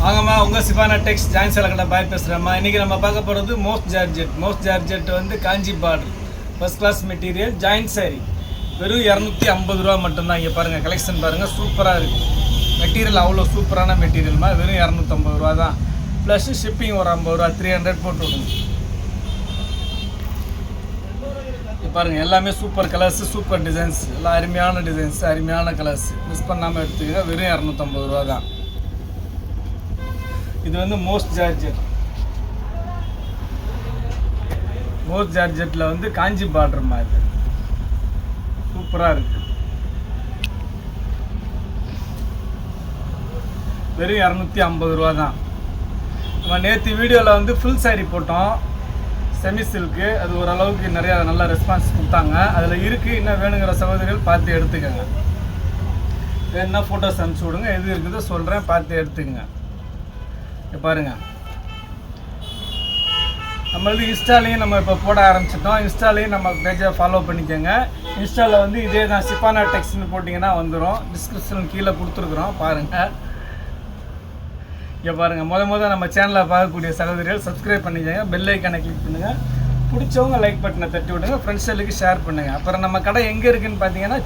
வாங்கம்மா உங்கள் சிவானா டெக்ஸ் ஜாயின் சேலக்கடை பாய் பேசுகிறேம்மா. இன்றைக்கி நம்ம பார்க்க போகிறது மோஸ்ட் ஜார்ஜெட் வந்து Kanchi border first class material join sari வெறும் 250 ரூபா மட்டும்தான். இங்கே பாருங்கள், கலெக்ஷன் பாருங்கள், சூப்பராக இருக்குது. மெட்டீரியல் அவ்வளோ சூப்பரான மெட்டீரியல்மா. வெறும் 250 ரூபா தான். ப்ளஸ் ஷிப்பிங் ஒரு 50 ரூபா, 300 போட்டு விடுங்க. பாருங்கள், எல்லாமே சூப்பர் கலர்ஸ், சூப்பர் டிசைன்ஸ், எல்லாம் அருமையான டிசைன்ஸ், அருமையான கலர்ஸ். மிஸ் பண்ணாமல் எடுத்துக்க. வெறும் 250 ரூபா தான். இது வந்து மோஸ்ட் ஜார்ஜெட்டில் வந்து காஞ்சி பார்டர் மாதிரி சூப்பராக இருக்குது. வெறும் 250 ரூபா தான். நம்ம நேற்று வீடியோவில் வந்து ஃபுல் சாரீ போட்டோம், செமி சில்க்கு. அது ஓரளவுக்கு நிறையா நல்ல ரெஸ்பான்ஸ் கொடுத்தாங்க. அதில் இருக்குது. இன்னும் வேணுங்கிற சகோதரிகள் பார்த்து எடுத்துக்கோங்க. வேணுன்னா ஃபோட்டோஸ் அனுப்பிச்சி விடுங்க. எது இருக்குதோ சொல்கிறேன், பார்த்து எடுத்துக்கங்க. பாருங்கள், நம்மளது இன்ஸ்டாலையும் நம்ம இப்போ போட ஆரம்பிச்சிட்டோம். இன்ஸ்டாலையும் நம்ம பேஜை ஃபாலோ பண்ணிக்கோங்க. இன்ஸ்டாவில் வந்து இதே தான் சிப்பானா டெக்ஸ்ட்னு போட்டிங்கன்னா வந்துடும். டிஸ்கிரிப்ஷன் கீழே கொடுத்துருக்குறோம், பாருங்கள். இங்கே பாருங்கள், முதல் நம்ம சேனலில் பார்க்கக்கூடிய சகோதரிகள் சப்ஸ்கிரைப் பண்ணிக்கோங்க, பெல் ஐக்கானை கிளிக் பண்ணுங்கள். பிடிச்சவங்க லைக் பட்டனை தட்டி விடுங்க, ஃப்ரெண்ட்ஸுகளுக்கு ஷேர் பண்ணுங்கள். அப்புறம் நம்ம கடை எங்கே இருக்குதுன்னு பார்த்தீங்கன்னா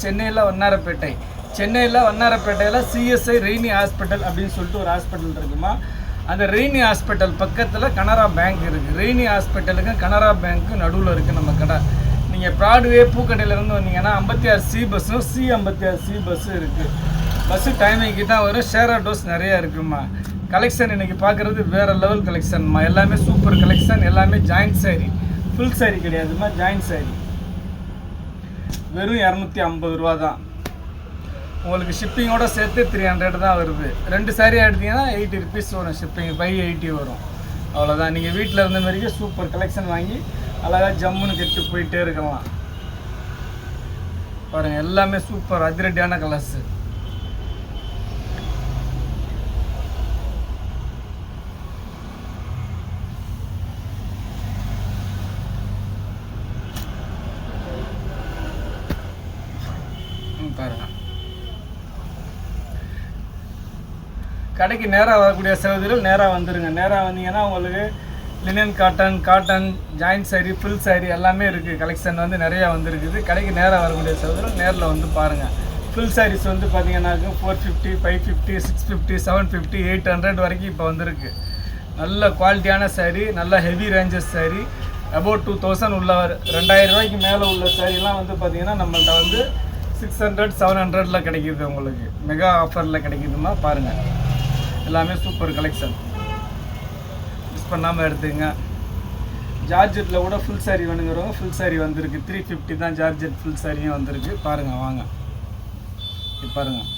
சென்னையில் வண்ணாரப்பேட்டை. சென்னையில் வண்ணாரப்பேட்டையில் சிஎஸ்ஐ ரெய்னி ஹாஸ்பிட்டல் அப்படின்னு சொல்லிட்டு ஒரு ஹாஸ்பிட்டல் இருக்குமா. அந்த ரெய்னி ஹாஸ்பிட்டல் பக்கத்தில் கனரா பேங்க் இருக்குது. ரெய்னி ஹாஸ்பிட்டலுக்கு கனரா பேங்க்கு நடுவில் இருக்குது நம்ம கடை. நீங்கள் ப்ராட்வே பூக்கடையிலேருந்து வந்தீங்கன்னா 56C பஸ்ஸும் C56C பஸ்ஸும் இருக்குது. பஸ்ஸு டைமிங்க்கு தான் வரும். ஷேர் ஆட்டோஸ் நிறையா இருக்குமா. கலெக்ஷன் இன்றைக்கி பார்க்குறது வேறு லெவல் கலெக்ஷன்மா. எல்லாமே சூப்பர் கலெக்ஷன். எல்லாமே ஜாயின்ட் சாரி, ஃபுல் சாரி கிடையாதுமா, ஜாயின்ட் சாரி. வெறும் 250 ரூபா தான். உங்களுக்கு ஷிப்பிங்கோடு சேர்த்து 300 தான் வருது. 2 சாரியாக எடுத்தீங்கன்னா 80 ருபீஸ் வரும். ஷிப்பிங் 580 வரும். அவ்வளோதான். நீங்கள் வீட்டில் இருந்த மாதிரியே சூப்பர் கலெக்ஷன் வாங்கி அழகாக ஜம்முன்னு கெட்டு போயிட்டே இருக்கலாம். பாருங்கள், எல்லாமே சூப்பர் அதிரடியான கலர்ஸு. பாருங்கள், கடைக்கு நேராக வரக்கூடிய சகோதரிகள் நேராக வந்துடுங்க. நேராக வந்தீங்கன்னா உங்களுக்கு linen cotton joint sari, full sari எல்லாமே இருக்குது. கலெக்ஷன் வந்து நிறையா வந்துருக்குது. கடைக்கு நேராக வரக்கூடிய சகோதரிகள் நேரில் வந்து பாருங்கள். ஃபுல் சாரீஸ் வந்து பார்த்தீங்கன்னாக்கும் 450, 550, 650, 750, 800 வரைக்கும் இப்போ வந்துருக்கு. நல்ல குவாலிட்டியான சாரீ, நல்ல ஹெவி ரேஞ்சஸ் சாரீ. அபவுட் 2000 உள்ள 2000 ரூபாய்க்கு மேலே உள்ள சாரீலாம் வந்து பார்த்திங்கன்னா நம்மள்ட்ட வந்து 600, 700 கிடைக்கிது. உங்களுக்கு மெகா ஆஃபரில் கிடைக்குதுமா. பாருங்கள், எல்லாமே சூப்பர் கலெக்ஷன். மிஸ் பண்ணாமல் எடுத்துங்க. ஜார்ஜெட்டில் கூட ஃபுல் சாரீ வேணுங்கிறவங்க ஃபுல் சாரீ வந்திருக்கு. 350 தான் ஜார்ஜெட் ஃபுல் சாரியும் வந்திருக்கு. பாருங்கள், வாங்க பாருங்கள்,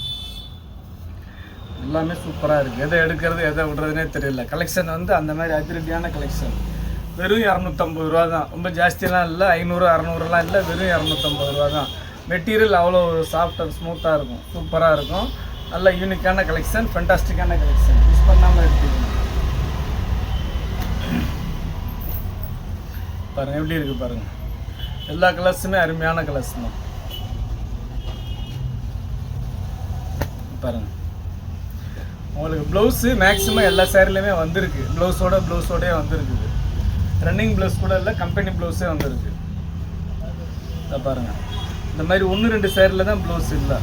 எல்லாமே சூப்பராக இருக்குது. எதை எடுக்கிறது எதை விடுறதுனே தெரியல. கலெக்ஷன் வந்து அந்த மாதிரி அதிரடியான கலெக்ஷன். வெறும் 250 ரூபா தான். ரொம்ப ஜாஸ்தியெலாம் இல்லை, 500, 600லாம் இல்லை. வெறும் 250 ரூபா தான். மெட்டீரியல் அவ்வளோ ஒரு சாஃப்ட் அண்ட் ஸ்மூத்தாக இருக்கும், சூப்பராக இருக்கும். நல்ல யூனிக்கான கலெக்ஷன், ஃபென்டாஸ்டிக்கான கலெக்ஷன். மிஸ் பண்ணாமல் எடுத்துக்கணும். பாருங்கள் எப்படி இருக்குது பாருங்கள். எல்லா கலர்ஸுமே அருமையான கலர்ஸ் தான். பாருங்கள், உங்களுக்கு ப்ளவுஸு மேக்ஸிமம் எல்லா சேரீலையுமே வந்திருக்கு. ப்ளவுஸோடே வந்திருக்குது. ரன்னிங் ப்ளவுஸ் கூட இல்லை, கம்பெனி ப்ளவுஸே வந்திருக்கு. இதை பாருங்கள், இந்த மாதிரி 1-2 சேரீல தான் ப்ளவுஸ் இல்லை.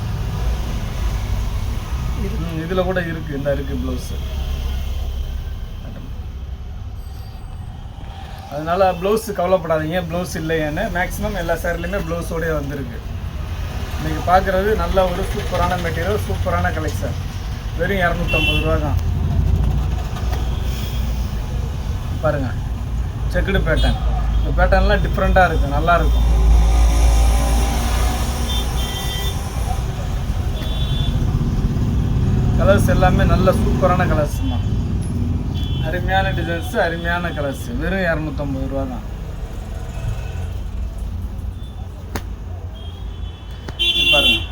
இதில் கூட இருக்குது, இந்த இருக்குது ப்ளவுஸு. அதனால் ப்ளவுஸு கவலைப்படாதீங்க, ப்ளவுஸ் இல்லைன்னு. மேக்ஸிமம் எல்லா சேரீலையுமே ப்ளவுஸோடய வந்திருக்கு. இன்றைக்கி பார்க்குறது நல்ல ஒரு சூப்பரான மெட்டீரியல், சூப்பரான கலெக்ஷன். வெறும் 250 ரூபா தான். பாருங்கள், செக்குடு பேட்டர்ன். இந்த பேட்டர்ன்லாம் டிஃப்ரெண்ட்டாக இருக்குது, நல்லாயிருக்கும். கலர்ஸ் எல்லாமே நல்ல சூப்பரான கலர்ஸ் தான். அருமையான டிசைன்ஸு, அருமையான கலர்ஸ். வெறும் 250 ரூபா தான். பாருங்கள்,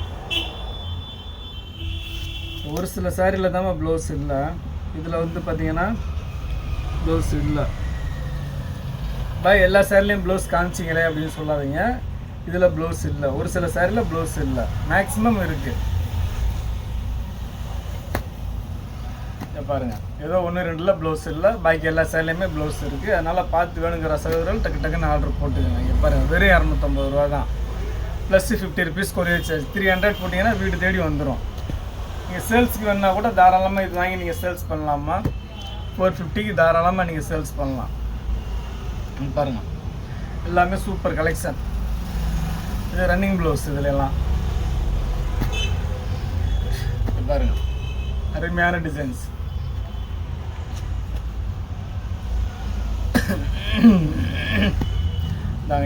ஒரு சில சாரியில் தான் ப்ளவுஸ் இல்லை. இதில் வந்து பார்த்தீங்கன்னா ப்ளவுஸ் இல்லை. எல்லா சாரிலையும் ப்ளவுஸ் காமிச்சிங்களே அப்படின்னு சொல்லாதீங்க. இதில் ப்ளவுஸ் இல்லை. ஒரு சில சாரியில் ப்ளவுஸ் இல்லை, மேக்ஸிமம் இருக்குது. இதை பாருங்கள், ஏதோ 1-2 ப்ளவுஸ் இல்லை, பாக்கி எல்லா சைட்லேயுமே ப்ளவுஸ் இருக்குது. அதனால் பார்த்து வேணுங்கிற சகோதரர்கள் டக்குன்னு ஆர்டர் போட்டுக்கோங்க. இங்கே பாருங்கள், வெறும் 250 ரூபா தான், ப்ளஸ் 50 ருபீஸ் கொரியர் சார்ஜ். 300 போட்டிங்கன்னா வீடு தேடி வந்துடும். நீங்கள் சேல்ஸுக்கு வேணுன்னா கூட தாராளமாக இது வாங்கி நீங்கள் சேல்ஸ் பண்ணலாமா. 450க்கு தாராளமாக நீங்கள் சேல்ஸ் பண்ணலாம். பாருங்கள், எல்லாமே சூப்பர் கலெக்ஷன். இது ரன்னிங் ப்ளவுஸ். இதுலாம் பாருங்கள், அருமையான டிசைன்ஸ்.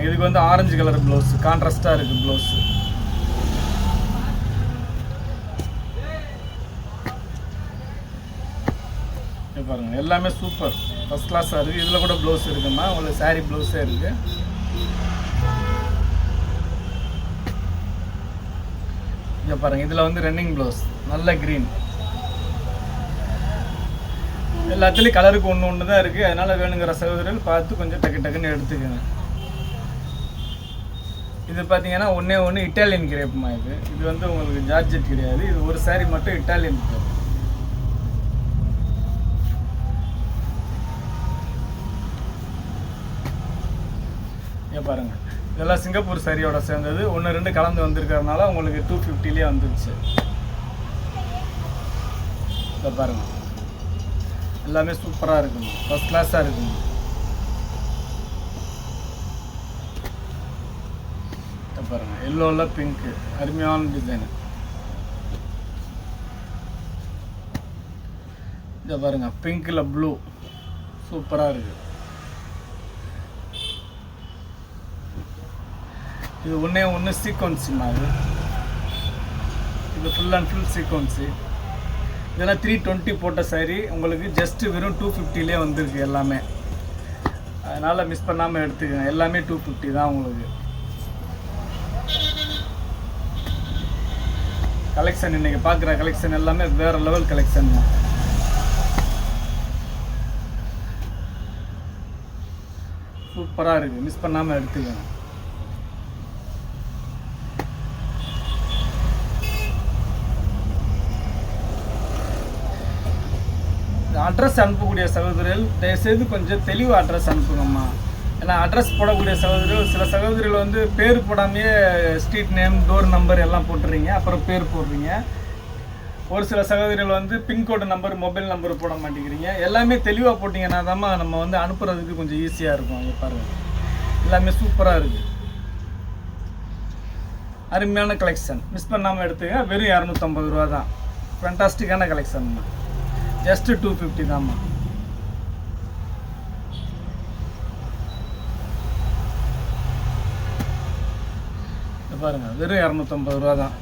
இதுக்கு வந்து ஆரஞ்சு கலர் ப்ளவுஸ், கான்ட்ராஸ்டாக இருக்குது ப்ளவுஸு. பாருங்கள், எல்லாமே சூப்பர் ஃபஸ்ட் கிளாஸாக இருக்குது. இதில் கூட ப்ளவுஸ் இருக்குமா, உங்களுக்கு சாரீ ப்ளவுஸே இருக்குது. இங்கே பாருங்கள், இதில் வந்து ரன்னிங் ப்ளவுஸ், நல்ல க்ரீன். எல்லாத்துலேயும் கலருக்கு ஒன்று தான் இருக்குது. அதனால் வேணுங்கிற சகோதரர்கள் பார்த்து கொஞ்சம் டக்குன்னு எடுத்துக்கோங்க. இது பார்த்தீங்கன்னா ஒன்று இட்டாலியன் கிரேப்புமா. இது வந்து உங்களுக்கு ஜார்ஜெட் கிடையாது. இது ஒரு சாரீ மட்டும் இட்டாலியன் கிரேப். இங்கே பாருங்கள், இதெல்லாம் சிங்கப்பூர் சாரியோட சேர்ந்தது. 1-2 கலந்து வந்திருக்கிறதுனால உங்களுக்கு 250லேயே வந்துருச்சு. இதை பாருங்கள், எல்லாமே சூப்பராக இருக்குங்க, ஃபஸ்ட் கிளாஸாக இருக்குங்க. இதை பாருங்கள், எல்லோவில் பிங்க்கு, அருமையான டிசைனு. இதை பாருங்கள், பிங்க்கில் ப்ளூ, சூப்பராக இருக்குது. இது ஒன்று சீக்வன்ஸு மாதிரி. இது ஃபுல் அண்ட் ஃபுல் சீக்வன்ஸு. இதெல்லாம் 320 போட்ட சாரி உங்களுக்கு ஜஸ்ட்டு வெறும் 250லேயே வந்திருக்கு எல்லாமே. அதனால் மிஸ் பண்ணாமல் எடுத்துக்கோங்க. எல்லாமே 250 தான் உங்களுக்கு. கலெக்ஷன் இன்றைக்கி பார்க்குற கலெக்ஷன் எல்லாமே வேறு லெவல் கலெக்ஷன் தான். சூப்பராக இருக்குது, மிஸ் பண்ணாமல் எடுத்துக்கோங்க. அட்ரஸ் அனுப்பக்கூடிய சகோதரிகள் தயவுசெய்து கொஞ்சம் தெளிவாக அட்ரஸ் அனுப்புங்கம்மா. ஏன்னா அட்ரஸ் போடக்கூடிய சகோதரிகள், சில சகோதரிகள் வந்து பேர் போடாமையே ஸ்ட்ரீட் நேம், டோர் நம்பர் எல்லாம் போட்டுறீங்க, அப்புறம் பேர் போடுறீங்க. ஒரு சில சகோதரிகள் வந்து பின்கோடு நம்பர், மொபைல் நம்பர் போட மாட்டேங்கிறீங்க. எல்லாமே தெளிவாக போட்டிங்கன்னா தான் நம்ம வந்து அனுப்புறதுக்கு கொஞ்சம் ஈஸியாக இருக்கும். இங்கே பாருங்கள், எல்லாமே சூப்பராக இருக்குது, அருமையான கலெக்ஷன். மிஸ் பண்ணாமல் எடுத்துங்க. வெறும் 250 ரூபா தான். ஃபேண்டாஸ்டிக்கான கலெக்ஷன் தான். ஜஸ்ட்டு 250 தான்மா. பாருங்கள், வெறும் 250 ரூபா தான்.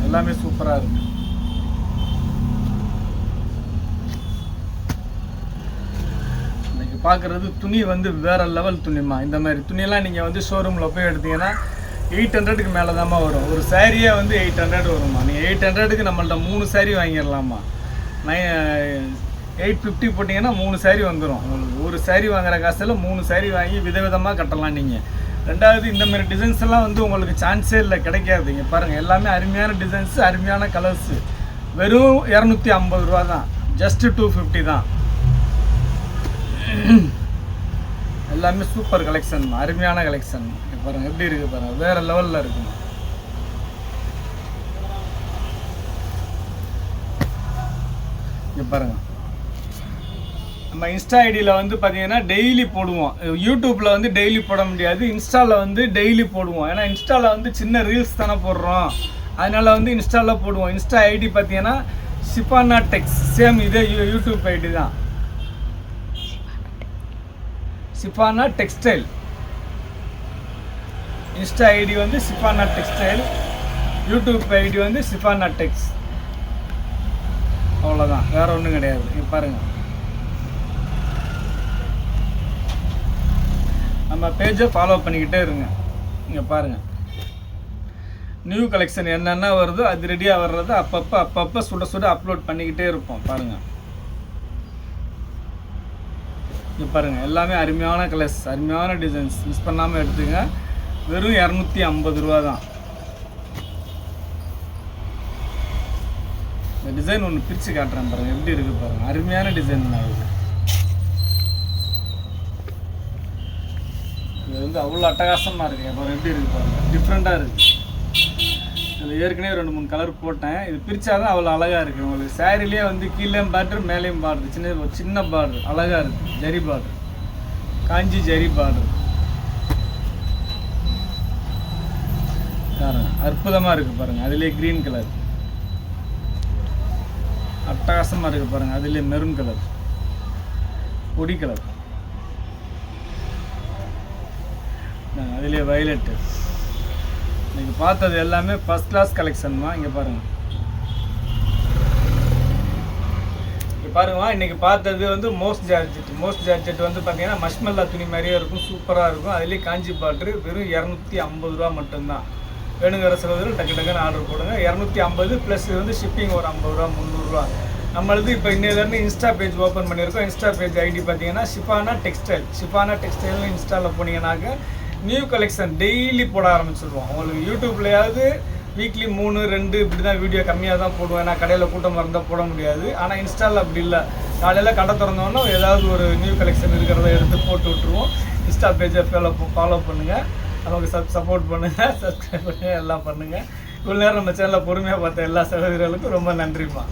எல்லாமே சூப்பராக இருக்கு. பார்க்குறது துணி வந்து வேறு லெவல் துணிமா. இந்த மாதிரி துணியெல்லாம் நீங்கள் வந்து ஷோரூமில் போய் எடுத்தீங்கன்னா 800க்கு மேலே தான்மா வரும். ஒரு சாரியே வந்து 800 வருமா. நீங்கள் 800க்கு நம்மள்ட்ட 3 சாரி வாங்கிடலாமா. 850 போட்டிங்கன்னா 3 சாரி வந்துடும் உங்களுக்கு. ஒரு சாரி வாங்குகிற காசில் 3 சாரி வாங்கி விதவிதமாக கட்டலாம் நீங்கள். ரெண்டாவது, இந்த மாதிரி டிசைன்ஸ் எல்லாம் வந்து உங்களுக்கு சான்ஸே இல்லை, கிடைக்காது. இங்கே பாருங்கள், எல்லாமே அருமையான டிசைன்ஸு, அருமையான கலர்ஸு. வெறும் 250 ரூபா தான். ஜஸ்ட்டு 250 தான். எல்லாமே சூப்பர் கலெக்ஷன், அருமையான கலெக்ஷன். பாருங்கள் எப்படி இருக்குது பாருங்கள், வேறு லெவலில் இருக்குங்க. இங்கே பாருங்கள், நம்ம இன்ஸ்டா ஐடியில் வந்து பார்த்தீங்கன்னா டெய்லி போடுவோம். யூடியூப்பில் வந்து டெய்லி போட முடியாது, இன்ஸ்டாவில் வந்து டெய்லி போடுவோம். ஏன்னா இன்ஸ்டாவில் வந்து சின்ன ரீல்ஸ் தானே போடுறோம், அதனால் வந்து இன்ஸ்டாவில் போடுவோம். இன்ஸ்டா ஐடி பார்த்தீங்கன்னா ஷிஃபானா டெக்ஸ், சேம் இதே யூடியூப் ஐடி தான், ஷிஃபானா டெக்ஸ்டைல். இன்ஸ்டா ஐடி வந்து ஷிஃபானா டெக்ஸ்டைல், யூடியூப் ஐடி வந்து ஷிஃபானா டெக்ஸ். அவ்வளோதான், வேறு ஒன்றும் கிடையாது. இங்கே பாருங்கள், நம்ம பேஜை ஃபாலோ பண்ணிக்கிட்டே இருங்க. இங்கே பாருங்கள், நியூ கலெக்ஷன் என்னென்ன வருதோ அது ரெடியாக வர்றது அப்பப்போ சுட சுட அப்லோட் பண்ணிக்கிட்டே இருப்போம். பாருங்கள், இங்கே பாருங்கள், எல்லாமே அருமையான கலர்ஸ், அருமையான டிசைன்ஸ், மிஸ் பண்ணாமல் எடுத்துங்க. வெறும் 250 ரூபா தான். இந்த டிசைன் ஒன்று பிரித்து காட்டுறேன் பாருங்கள், எப்படி இருக்குது பாருங்கள். அருமையான டிசைன் தான் இது. இது வந்து அவ்வளோ அட்டகாசமாக இருக்குது பாருங்கள், எப்படி இருக்குது பாருங்கள், டிஃப்ரெண்ட்டாக இருக்குது. இதில் ஏற்கனவே 2-3 கலர் போட்டேன். இது பிரித்தா தான் அவ்வளோ அழகாக இருக்குது. உங்களுக்கு சாரிலேயே வந்து கீழேயும் பார்டர் மேலேயும் பார்டர், சின்ன பார்டர் அழகாக இருக்குது. ஜரி பார்டர், காஞ்சி ஜரி பார்டர் அற்புதமாக இருக்குது பாருங்கள். அதுலேயே க்ரீன் கலர் அட்டகாசமாக இருக்குது பாருங்கள். அதுலேயே மெரூன் கலர், பொடி கலர், அதுலேயே வயலட்டு. இன்றைக்கி பார்த்தது எல்லாமே ஃபஸ்ட் கிளாஸ் கலெக்ஷன் தான். இங்கே பாருங்கள், இங்கே பாருங்கம்மா, இன்றைக்கி பார்த்தது வந்து மோஸ்ட் ஜார்ஜெட் வந்து பார்த்தீங்கன்னா மஷ்மெல்லா துணி மாதிரியே இருக்கும், சூப்பராக இருக்கும். அதுலேயே காஞ்சி பாட்ரு வெறும் 250 ரூபா மட்டும்தான். வேணுங்கிற சகோதரர் டக்கு டக்குன்னு ஆர்டர் போடுங்க. 250 ப்ளஸ் இது வந்து ஷிப்பிங் ஒரு 50 ரூபா 300 ரூபா. நம்மளது இப்போ இன்னிலேருந்து இன்ஸ்டா பேஜ் ஓப்பன் பண்ணியிருக்கோம். இன்ஸ்டா பேஜ் ஐடி பார்த்தீங்கன்னா ஷிஃபானா டெக்ஸ்டைல்னு இன்ஸ்டாவில் போனீங்கன்னாக்க நியூ கலெக்ஷன் டெய்லி போட ஆரம்பிச்சிடுவோம். உங்களுக்கு யூடியூப்லையாவது வீக்லி 3-2 இப்படி தான் வீடியோ கம்மியாக தான் போடுவேன். நான் கடையில் கூட்டமாக இருந்தால் போட முடியாது. ஆனால் இன்ஸ்டாவில் அப்படி இல்லை. காலையில் கடை திறந்தோன்னா ஏதாவது ஒரு நியூ கலெக்ஷன் இருக்கிறத எடுத்து போட்டு விட்ருவோம். இன்ஸ்டா பேஜை ஃபாலோ பண்ணுங்கள், நமக்கு சப்போர்ட் பண்ணுங்கள், சப்ஸ்கிரைப் பண்ணுங்கள், எல்லாம் பண்ணுங்கள். இவ்வளோ நேரம் நம்ம சேனலில் பொறுமையாக பார்த்த எல்லா சகோதரர்களுக்கும் ரொம்ப நன்றிம்மா.